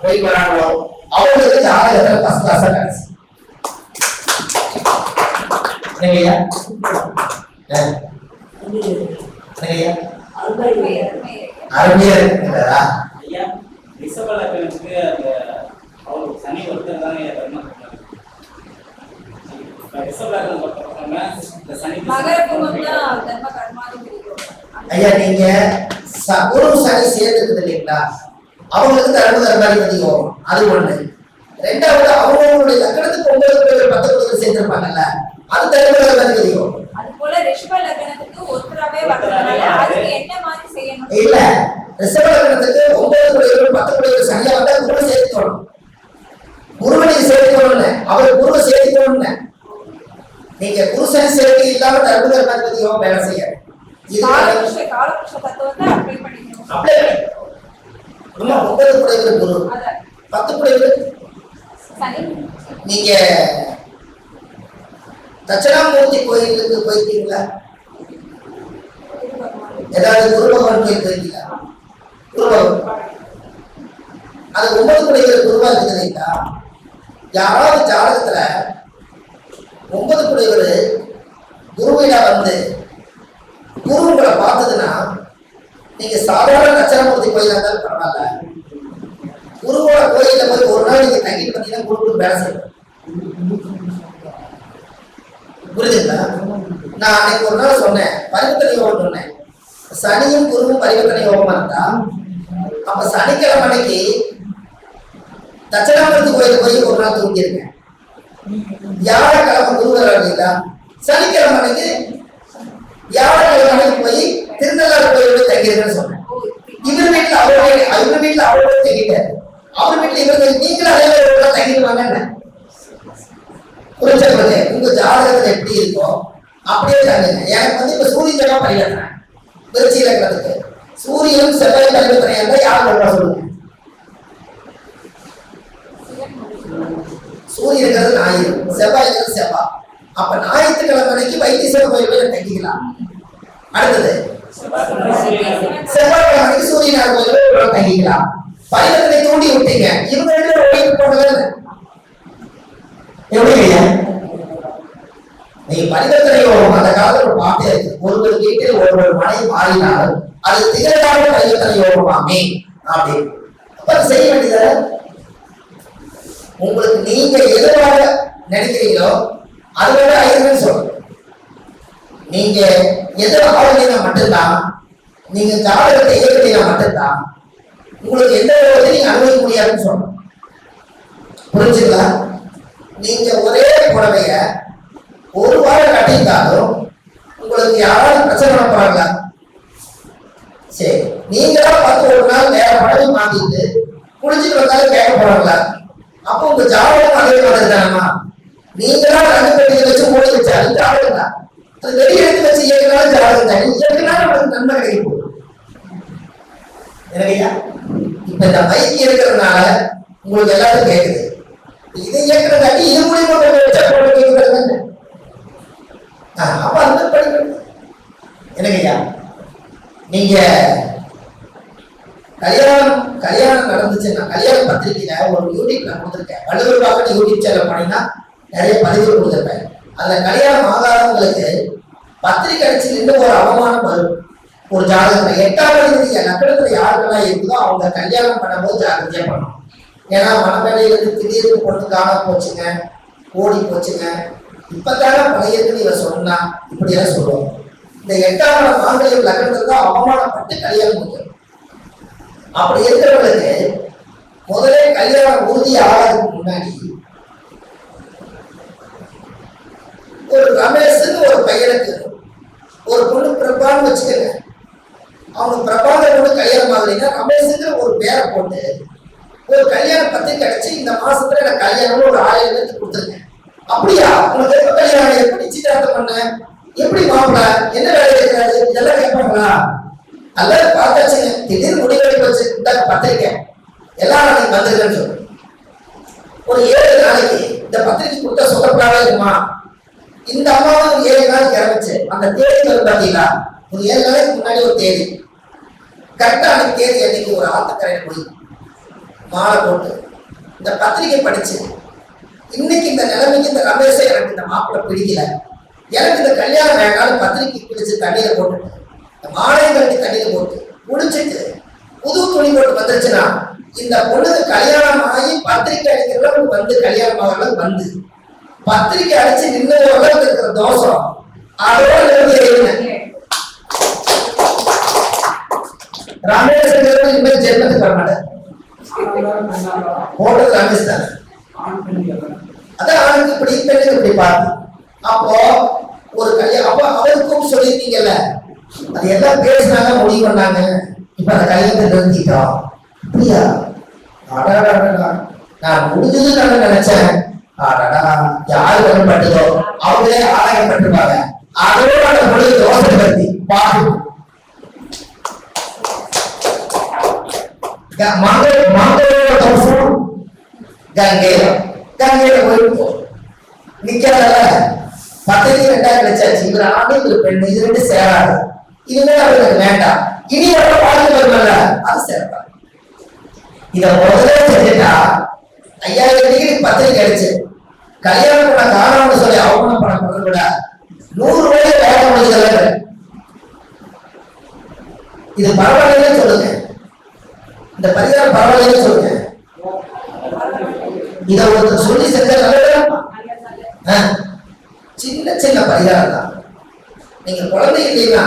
போய் வராங்களோ அவங்களுக்கு ஜாதகத்துல ஃபர்ஸ்ட் கிளாஸா கிடைச்சு. என்னங்கய்யா அருமையா இருக்குங்களா ஐயா? ரிஷபலக்கணத்துக்கு அந்த அவருக்கு சனி ஒருத்தர் தானே தர்மம் ஐயா. நீங்க குரு சனி சேர்ந்துருக்குது இல்லைங்களா, அவங்களுக்கு தர்மதிபதி யோகம் அது ஒண்ணு. ரெண்டாவது அவங்களுடைய லக்னத்துக்கு 9 பேர் 10 பேர் சேர்ந்திருப்பாங்கல்ல, அது தர்மதிபதி யோகம். அது போல ரிஷப லக்னத்துக்கு ஒருத்தராவே வர்றதுனால அதுக்கு என்ன மாதிரி செய்யணும்? இல்ல, ரிஷப லக்னத்துக்கு 9 பேர் 10 பேர் சனியா வந்தா குரு சேர்த்துக்கணும். குருவனை சேர்த்துக்கணும்னு அவர் குருவை சேர்த்துக்கணும்னு நீங்க குரு சனி சேர்க்கை இல்லாம தர்மதிபதி யோகம் வேலை செய்ய காலபுருஷ தத்துவத்தை அப்ளை பண்ணிக்கணும். அப்ளை பண்ணி 9 குடைவர் குரு 10 குடைவர் சனி. நீங்க தட்சிணாமூர்த்தி கோயிலுக்கு போயிருக்கீங்களா? ஏதாவது குரு பகவான் கோயில் போயிருக்கீங்களா? குரு பகவான் அது 9 குடைவர் குருவா இருக்குது இல்லைங்களா. யாராவது ஜாதகத்துல 9 குடைவர் குருவிடா வந்து குரு உங்களை பார்த்ததுன்னா நீங்க சாதாரண தட்சிணாமூர்த்தி கோயிலா இருந்தாலும் பரவாயில்ல, குருவோட கோயில போய் ஒரு நாள் நீங்க தங்கிட்டு பார்த்தீங்கன்னா குரு வேலை செய்யும். புரியுதுங்களா? நான் அன்னைக்கு ஒரு நாள் சொன்னேன், பரிவர்த்தனை யோகம் சொன்னேன். சனியும் குருவும் பரிவர்த்தனை யோகமா இருந்தா அப்ப சனிக்கிழமை அன்னைக்கு தட்சிணாமூர்த்தி கோயிலுக்கு போய் ஒரு நாள் தூங்கியிருக்கேன். வியாழக்கிழமை குரு வர இல்லைங்களா, சனிக்கிழமை அன்னைக்கு வியாழக்கிழமை போய் திருநள்ளாறு கோயிலோட தங்கியிருக்கேன்னு சொன்னேன். இவர் வீட்டுல அவரோட தங்கிட்டாரு. அவர் வீட்டுல இவருக்கு நீங்களும் அதே மாதிரி தங்கிடுவாங்க. புரிஞ்சவங்க உங்க ஜாதகத்துல எப்படி இருக்கும் அப்படியே தங்குங்க. எனக்கு வந்து இப்ப சூரியன் ஜெகம் பரிவர்த்தனை விருச்சிக லக்னத்துக்கு சூரியன் செவ்வாய் பரிவர்த்தனை இருந்தா யார் சொல்றா சொல்லுங்க. சூரியன் ஞாயிறு, செவ்வாய் செவ்வாய். அப்ப ஞாயிற்றுக்கிழமை அன்னைக்கு வைத்தீஸ்வரர் கோயில் தங்கிக்கலாம். அடுத்தது செவ்வாய்க்கிழமைக்கு சூரியனார் கோயில் தங்கிக்கலாம். பரிவர்த்தனை தூண்டி விட்டீங்க, இவங்க ஓடிட்டு போனது எப்படி? நீங்க பரிவர்த்தனை யோகம் அந்த காலத்துல ஒரு பாட்டே இருக்கு, ஒருவர் வீட்டில் ஒருவர் மனை மாறினால் அது திகழாத பரிவர்த்தனை யோகமாமே அப்படின்னு. அப்ப செய்ய வேண்டியது உங்களுக்கு நீங்க எதுவாக நினைக்கிறீங்களோ அதோட ஐயர்னு சொல்றேன். நீங்க எது ஆளுநா மட்டும்தான், நீங்க ஜாதகத்தை இயக்கினா மட்டும்தான் உங்களுக்கு எந்த விதத்தையும் நீங்க அனுபவிக்க முடியாதுன்னு சொல்றேன். புரிஞ்சுங்களா? நீங்க ஒரே புடவைய ஒரு வாரம் கட்டியிருந்தாலும் உங்களுக்கு யாராவது பிரச்சனை பண்ண போறாங்களா? சரி, நீங்களா பார்த்து ஒரு நாள் வேற புடவை மாத்திட்டு குளிச்சுட்டு வந்தாலும் கேட்க போறாங்களா? அப்போ உங்க ஜாதகம் அதே மாதிரி தானா? நீங்களா ரங்க கட்டியை வச்சு மூடி வச்சாலும் ஜாதகம் தான், அது வெளியே எடுத்து வச்சு இயக்கினாலும் ஜாதகம் தான். இயக்கினாலும் உங்களுக்கு நன்மை கிடைக்கும். எனக்கையா இப்ப இந்த மைக்கு இருக்கிறதுனால உங்களுக்கு எல்லாரும் கேட்குது. இதை இயக்கிறதாட்டி இது மூலியமா வச்சா போட கேட்கிறது. அப்ப அந்த படிக்கணும். எனக்கையா நீங்க கல்யாணம் நடந்துச்சுன்னா கல்யாண பத்திரிகையில ஒரு யூடியூப் நான் கொடுத்துருக்கேன். வள்ளுவர் பாக்கெட் யூடியூப் சேனல் பண்ணினா நிறைய பதிவுகள் கொடுத்துருப்பேன். அதுல கல்யாணம் ஆகாதவங்களுக்கு பத்திரிகை அடிச்சு நின்று ஒரு அவமானம் வரும். ஒரு ஜாதகத்துல 8ஆம் அதிபதி லக்னத்துல யாருக்கெல்லாம் இருக்குதோ அவங்க கல்யாணம் பண்ணும்போது ஜாகிரதையா பண்ணணும். ஏன்னா மனநிலையிலிருந்து திடீர்னு பொண்ணு காண போச்சுங்க, ஓடி போச்சுங்க, இப்பதான பழையதுன்னு இவ சொன்னா இப்படி எல்லாம் சொல்லுவோம். இந்த 8ஆம் மாங்கல்யம் லக்னத்துல தான் அவமானப்பட்டு கல்யாணம் முடியும். அப்படி இருக்கிறவங்களுக்கு முதலே கல்யாணம் உறுதி ஆகிறதுக்கு முன்னாடி ஒரு ரமேஷ்னு ஒரு பையனுக்கு ஒரு பொண்ணு பிரபான்னு வச்சுக்கங்க. அவங்க பிரபான பொண்ணு கல்யாணம் ஆகுறீங்கன்னா ரமேஷ்ங்கிற ஒரு பேரை போட்டு ஒரு கல்யாண பத்திரிக்கை அடிச்சு இந்த மாசத்துல எனக்கு கல்யாணம்னு ஒரு 1000 பேருக்கு கொடுத்துருங்க. அப்படியா உங்களுக்கு எப்ப கல்யாணம், எப்படி நிச்சயதார்த்தம் பண்ண, எப்படி மாப்பிள்ள, என்ன வேலை இருக்கிறாரு, இதெல்லாம் கேட்பாங்களா? அல்லது பார்த்தாச்சுங்க திடீர்னு முடிவெடுக்க வச்சு பத்திரிக்கை எல்லாரும் நாளைக்கு வந்துருக்கேன்னு சொல்லு. ஒரு 7 நாளைக்கு இந்த பத்திரிக்கை கொடுத்தா சொல்லப்படாதா இருக்குமா? இந்த அம்மாவும் 7 நாளைக்கு இறந்துச்சு. அந்த தேதி வந்து பாத்தீங்களா, ஒரு 7 நாளைக்கு முன்னாடி ஒரு தேதி கரெக்டா அந்த தேதி அன்னைக்கு ஒரு ஆத்துக்கரையில போய் மாலை போட்டு இந்த பத்திரிகை படிச்சு இன்னைக்கு இந்த நிலைமைக்கு இந்த ரமேஷை எனக்கு இந்த மாப்பிள்ளை பிடிக்கல, எனக்கு இந்த கல்யாணம் வேண்டாலும் பத்திரிகை பிடிச்சு தண்ணியில போட்டுட்டு இந்த மாலையை கட்டி தண்ணியில போட்டு குடிச்சிட்டு புது துணி போட்டு வந்துருச்சுன்னா இந்த பொண்ணுக்கு கல்யாணம் ஆகி பத்திரிகை அடிக்கிறவங்க வந்து கல்யாணம் ஆகிறவங்க வந்து பத்திரிகை அடிச்சு நின்று இருக்கிற தோஷம் அதோட ரமேஷ் இனிமேல் ஜென்மத்துக்கு வர மாட்டேன். போட்டது ரமேஷ் தானே. அதான் அவனுக்கு இப்படி பெண்ணுக்கு இப்படி பார்த்து அப்போ ஒரு கல்யாணம் அப்போ அவருக்கும் சொல்லியிருக்கீங்கல்ல, அது எல்லாம் பேசினாங்க முடிவு பண்ணாங்க. இப்ப அந்த கல்யாணத்தை நிறுத்திட்டோம். அப்படியா? அடாடா, நான் முடிஞ்சதுன்னு நினைச்சேன். அடடா, யாரு வரப்பட்டதோ அவங்களே ஆதாயப்பட்டிருப்பாங்க. அதோட அந்த பொழுது தோசை பத்தி பாட்டு மாங்கோட தோசம் கங்கையில போயிட்டு நிக்காதல்ல. பத்திரிகை 2 கிடைச்சாச்சு. இவர் ஆண்டு ஒரு பெண், இது 2 சேராது. இனிமே அவருக்கு வேண்டாம். இனி வர பாட்டு வருமல்ல, அது சேரலாம். இத முதல்ல செஞ்சுட்டா 5000 டிகிரி பத்திரிகை அடிச்சு கல்யாணம் பண்ண காரணம்னு சொல்லி அவமானம் பண்ண பண்ண விட 100 ரூபாய் வேலை முடிஞ்சது. இது பரவாயில்லைன்னு சொல்லுங்க, இந்த பரிகாரம் பரவாயில்லைன்னு சொல்லுங்க. இத ஒருத்தர் சொல்லி செஞ்சா நல்லதா? சின்ன சின்ன பரிகாரம் தான். நீங்க குழந்தை இல்லைன்னா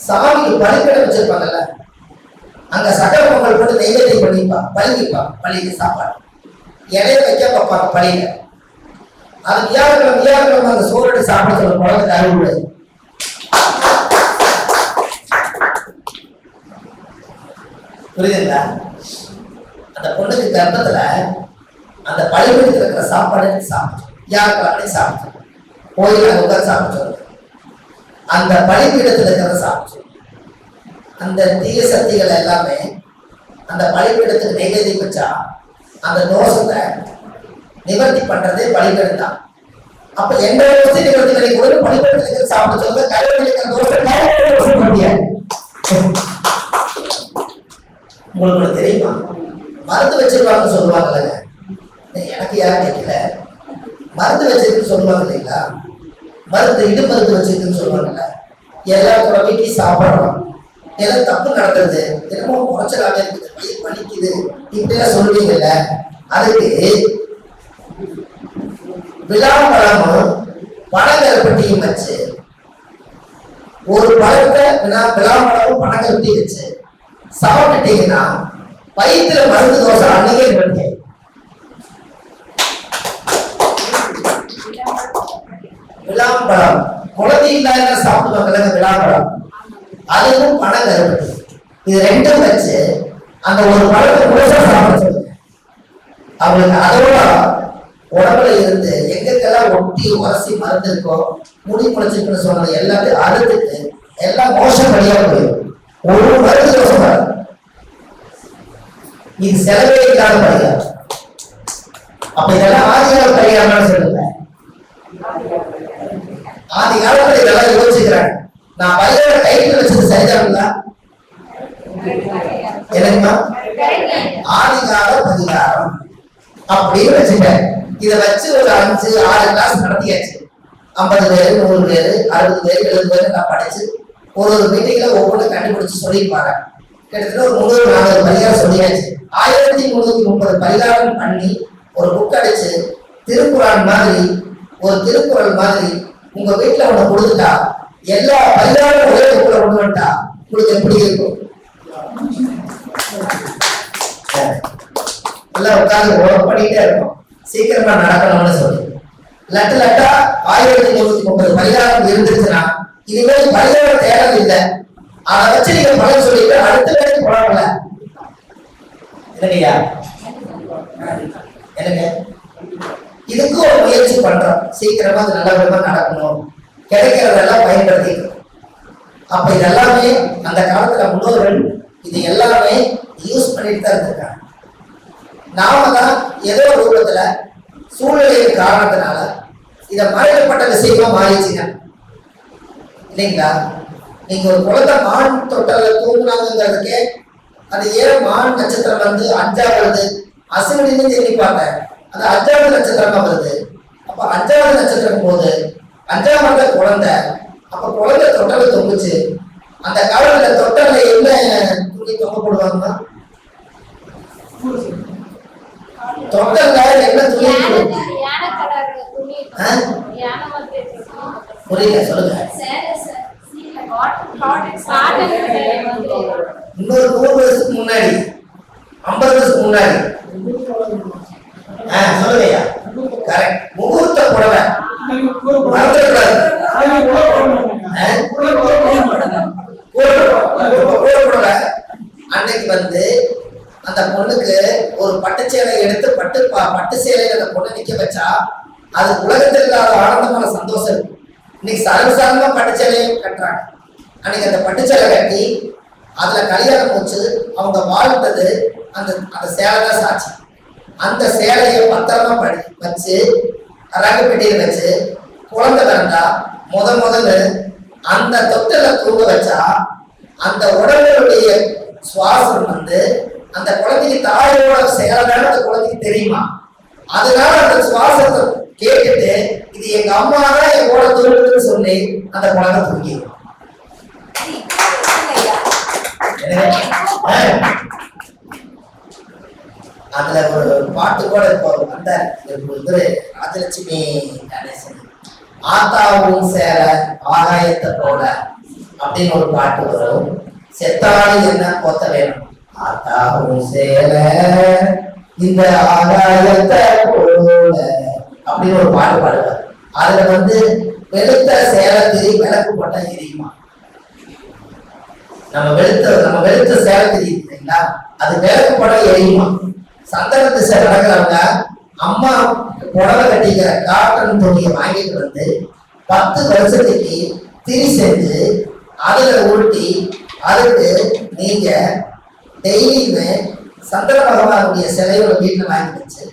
சாமிக்கு பலிப்பீடம் வச்சிருப்பாங்கல்ல, அங்க சக்கரை பொங்கல் போட்டு நெய்வேத்தியம் பண்ணிப்பா, பழகிப்பா, பள்ளிக்கு சாப்பாடு இலைய வைக்க பார்ப்பாங்க பள்ளியில. அது வியாழக்கிழமை அந்த சோறு சாப்பிட சொல்ல குழந்தை அறிவுரை. புரியுதுங்களா? அந்த பொண்ணுக்கு கர்ப்பத்துல அந்த பள்ளிக்கூடத்தில் இருக்கிற சாப்பாடு சாப்பிடும், வியாழக்கிழமை சாப்பிடும், கோயில உட்கார் சாப்பிட சொல்லுங்க. அந்த பலிப்பீடத்தில் இருக்கிறத சாப்பிடும். அந்த தீய சக்திகள் எல்லாமே அந்த பலிப்பீடத்துக்கு நெய்வேத்தியம் வச்சா அந்த தோஷத்தை நிவர்த்தி பண்றதே பலிப்பீடம் தான். அப்ப எந்த தோசை நிவர்த்தி பண்ணி கூட பலிப்பீடத்துக்கு சாப்பிட சொல்லுங்க. கல்யாணம் தோசை முடியாது. உங்களுக்கு தெரியுமா, மருந்து வச்சிருவாங்கன்னு சொல்லுவாங்கல்ல, எனக்கு யாரும் கேட்கல, மருந்து வச்சிருக்குன்னு சொல்லுவாங்க இல்லைங்களா, மருந்து இடு மருந்து வச்சிருக்குன்னு சொல்லுவாங்கல்ல, எல்லாத்தோட வீட்டையும் சாப்பிடணும், எல்லாம் தப்பு நடக்குது, என்னமோ குறைச்சலாவே இருக்குது, பயிர் பழிக்குது, இப்படிலாம் சொல்லுவீங்கல்ல, அதுக்கு விழாப்பழமும் பனங்கருப்பட்டியும் வச்சு ஒரு பழத்தை விழாப்பழமும் பனங்கருப்பட்டி வச்சு சாப்பிட்டுட்டீங்கன்னா வயிற்றுல மருந்து தோசை அன்னைக்கே நிறுத்தி. விழாப்பழம் குழந்தை இல்லாத சாப்பிடுவாங்க, விழாப்பழம் அதுவும் பனங்கருப்பட்டி, இது 2 வச்சு அந்த ஒரு பழத்தை முழுசா சாப்பிட சொல்லுங்க. அவங்களுக்கு அதோட உடம்புல இருந்து எங்கெங்கெல்லாம் ஒட்டி உரசி மருந்து இருக்கோ, முடி முளைச்சிருக்குன்னு சொன்னது எல்லாத்தையும் அறுத்துட்டு எல்லாம் மோசம் வழியா போயிடும். ஒரு மருந்து தோசை இது செலவே இல்லாத பரிகாரம். அப்ப இதெல்லாம் ஆதிகால பரிகாரம் சொல்லுங்க. ஆதி காலத்துல இதெல்லாம் யோசிக்கிறாங்க. நான் பரிகார கையில் வச்சது சரிதானுங்களா? எனக்குமா ஆதிகால பரிகாரம் அப்படின்னு வச்சுட்டேன். இதை வச்சு ஒரு 5-6 கிளாஸ் நடத்தியாச்சு. 50 பேர், 100 பேர், 60 பேர், 70 பேர் நான் படிச்சு ஒரு மீட்டிங்ல ஒவ்வொன்றும் கண்டுபிடிச்சு சொல்லியிருப்பாங்க. கிட்டத்தட்ட ஒரு 300-400 பரிகாரம் சொல்லியாச்சு. 1330 பரிகாரம் பண்ணி ஒரு புக் அடிச்சு திருக்குறள் மாதிரி ஒரு திருக்குறள் மாதிரி உங்க வீட்டுல ஒண்ணு கொடுத்துட்டா எல்லா பரிகாரம் ஒரே புக்ல கொண்டு வந்துட்டா உங்களுக்கு எப்படி இருக்கும்? எல்லாம் உட்கார்ந்து ஒர்க் பண்ணிட்டே இருக்கும், சீக்கிரமா நடக்கணும்னு சொல்லி லட்டா 1330 பரிகாரம் இருந்துச்சுன்னா இனிமேல் பரிகாரம் தேவை இல்லை. அதை வச்சு நீங்க பலன் சொல்லிட்டு அடுத்த வேலைக்கு போகல. இல்லையா? எனக்கு இதுக்கு ஒரு முயற்சி பண்றோம், சீக்கிரமா அது நல்ல விதமா நடக்கணும், கிடைக்கிறதெல்லாம் பயன்படுத்திக்கணும். அப்ப இதெல்லாமே அந்த காலத்துல முன்னோர்கள் இது எல்லாமே யூஸ் பண்ணிட்டு தான் இருந்திருக்காங்க. நாம தான் ஏதோ ரூபத்துல சூழ்நிலையின் காரணத்தினால இத மறைக்கப்பட்ட விஷயமா மாறிச்சுங்க இல்லைங்களா? நீங்க ஒரு குழந்தை மான் தொட்டல தூங்குனாங்கிறதுக்கே அது ஏன் மான் நட்சத்திரம் வந்து 5வது அசுவினின்னு எண்ணி பார்த்தேன், அது 5வது நட்சத்திரமா வருது. அப்ப 5வது நட்சத்திரம் போது 5வது குழந்தை, அப்ப குழந்தை தொட்டலை தொங்குச்சு. அந்த காலத்துல தொட்டல என்ன துணி தொங்க போடுவாங்கன்னா, தொட்டல என்ன துணி? புரியல, சொல்லுங்க. இன்னொரு 100 வருஷத்துக்கு முன்னாடி, 50 வருஷத்துக்கு முன்னாடி. சொல்லுங்கய்யா. கரெக்ட். முகூர்த்த புடவை அன்னைக்கு வந்து அந்த பொண்ணுக்கு ஒரு பட்டு சேலை எடுத்து பட்டு சேலையில அந்த பொண்ணு நிக்க வச்சா அது உலகத்தில் இல்லாத ஆனந்தமான சந்தோஷம் இருக்கும். இன்னைக்கு சர்வசாதாரணமா பட்டு சேலையும் கட்டுறாங்க. அன்னைக்கு அந்த பட்டு சேலை கட்டி அதுல கல்யாணம் போச்சு, அவங்க வாழ்ந்தது அந்த அந்த சேலை தான் சாட்சி. அந்த சேலையை பத்திரமா வச்சு ரகு பெட்டியில் வச்சு குழந்தை பிறந்தா முதல்ல அந்த தொட்டில தூங்க வச்சா அந்த உடலுடைய சுவாசம் வந்து அந்த குழந்தைக்கு தாயோட செயலான அந்த குழந்தைக்கு தெரியுமா. அதனால அந்த சுவாசத்தை கேட்டுட்டு இது எங்க அம்மா தான் என் கூட தூங்குதுன்னு சொல்லி அந்த குழந்தை தூங்கிடும். அதுல ஒரு பாட்டு கூட இப்போ வந்தார் ராஜலட்சுமி கணேசன், ஆத்தாவும் சேர ஆகாயத்தை போல அப்படின்னு ஒரு பாட்டு வரும். செத்தாலும் என்ன போத்த வேணும், ஆத்தாவும் சேர இந்த ஆகாயத்தை போல அப்படின்னு ஒரு பாட்டு பாடுவார். அதுல வந்து வெளுத்த சேலத்திரி விளக்கு போட்டா எரியுமா. நம்ம வெளுத்த சேலத்திரி இல்லைங்களா, அது விளக்கு போட்டா எரியுமா. சந்தனத்து சேலை நடக்கிறவங்க அம்மா புடவை கட்டிக்கிற காட்டன் துணியை வாங்கிட்டு வந்து 10 வருஷத்துக்கு திரி செஞ்சு அதுல உருட்டி அதுக்கு நீங்க டெய்லியுமே சந்திர பகவானுடைய சிலையோட வீட்டுல வாங்கி வச்சு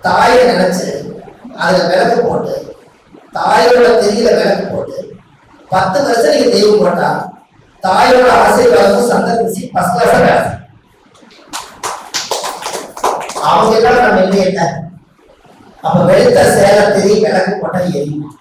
தாயை நினைச்சு அதுல விளக்கு போட்டு தாயோட திரியில விளக்கு போட்டு 10 வருஷம் நீங்க தெய்வம் போட்டா தாயோட ஆசீர்வாதமும் சந்தர்ப்பிச்சு ஃபர்ஸ்ட் கிளாஸா வேலை. அவங்க எல்லாம் நம்ம இல்லை. அப்ப வெளுத்த சேலத்திரி விளக்கு போட்டா எரியும்.